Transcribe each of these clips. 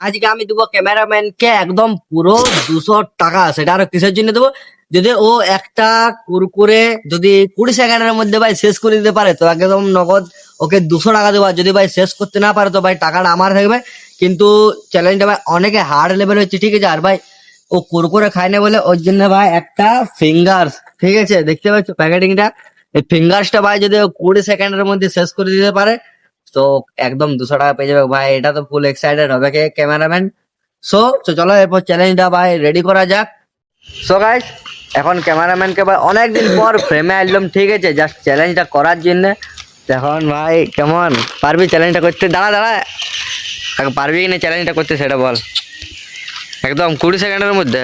আজকে আমি দেবো ক্যামেরাম্যানকে একদম পুরো 200 টাকা। সেটা আরো কিসের জন্য দেবো? যদি ও একটা কুরকুরে যদি 20 সেকেন্ডের মধ্যে ভাই শেষ করে দিতে পারে তো একদম নগদ ওকে 200 টাকা দেবো। আর যদি ভাই শেষ করতে না পারে তো ভাই টাকাটা আমার থাকবে। কিন্তু চ্যালেঞ্জটা ভাই অনেকে হার্ড লেভেল হচ্ছে, ঠিক আছে। আর ভাই ও কুরকুরে খায় না বলে ওর জন্য ভাই একটা ফিঙ্গার্স, ঠিক আছে, দেখতে পাচ্ছ প্যাকেটিংটা। এই ফিঙ্গার্সটা ভাই যদি ও 20 সেকেন্ডের মধ্যে শেষ করে দিতে পারে তো একদম 200 টাকা পেয়ে যাবে ভাই। এটা তো ফুল এক্সাইটেড হবে কে ক্যামেরাম্যান। সো তো চলো এরপর চ্যালেঞ্জটা ভাই রেডি করা যাক। সো গাইস, এখন ক্যামেরাম্যানকে ভাই অনেকদিন পর ফ্রেমে আনলাম, ঠিক আছে, জাস্ট চ্যালেঞ্জটা করার জন্য। এখন ভাই কেমন পারবি চ্যালেঞ্জটা করতে? দাঁড়া দাঁড়া, এখন পারবি কি না চ্যালেঞ্জটা করতে সেটা বল। একদম 20 সেকেন্ডের মধ্যে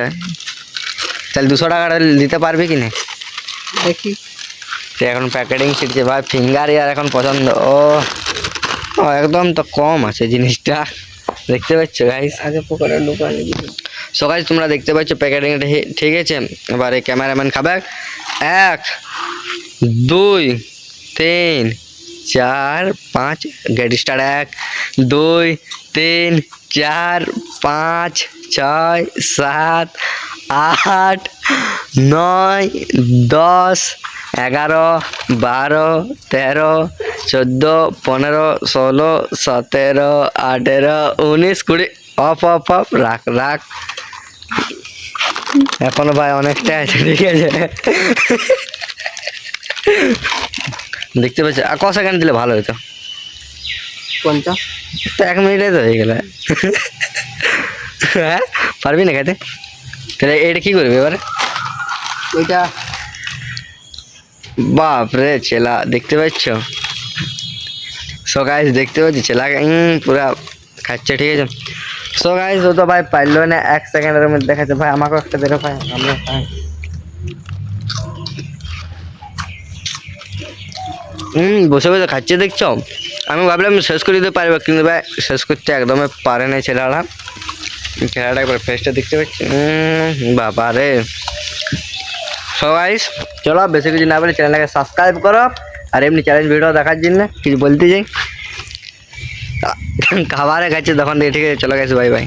তাহলে 200 টাকাটা দিতে পারবি কি না দেখি। তো এখন প্যাকেটিং শিখছে ভাই, ফিঙ্গার ইয়ার এখন পছন্দ। ও ও একদম তো কম আছে জিনিসটা, দেখতে পাচ্ছ গাইস। আগে পোকাটা লুকানো দিবি। সো গাইস তোমরা দেখতে পাচ্ছ প্যাকেটিংটা, ঠিক আছে। এবারে ক্যামেরাম্যান খাবে 1 2 3 4 5, get start. 1 2 3 4 5 6 7 8 9 10 11 12 13 14 15 16 17 18 19 20। Of of of, রাখ রাখ। এখনো ভাই অনেকটা আছে, ঠিক আছে। দেখতে পাচ্ছি আর ক সেকেন্ড দিলে ভালো হতো? 50। তো 1 মিনিটে তো হয়ে গেল। হ্যাঁ, পারবি না খেতে? তাহলে এটা কি করবি এবারে? ওইটা বাপ রে ছেলা, দেখতে পাচ্ছ? সো গাইস দেখতে পাচ্ছি ছেলাকে পুরা খাচ্ছে, ঠিক আছে। সো গাইস ও তো ভাই পারলো না 1 সেকেন্ডের মধ্যে দেখাচ্ছে। ভাই আমাকেও একটা দেখো ভাই, আমি খাই। বসে বসে খাচ্ছে দেখছো। আমি ভাবলাম শেষ করে দিতে পারবে, কিন্তু ভাই শেষ করতে একদমই পারে না ছেলেটা। ছেলেটা একবার ফেসটা দেখতে পাচ্ছি, বাবা রে। সো গাইস চলো বেশি কিছু না বলে চ্যানেলটাকে সাবস্ক্রাইব করো। আর এমনি চ্যালেঞ্জ ভিডিও দেখার জন্য কিছু বলতে চাই, খাবারে খাচ্ছে তখন থেকে, ঠিক আছে। চলো গাইস, বাই বাই।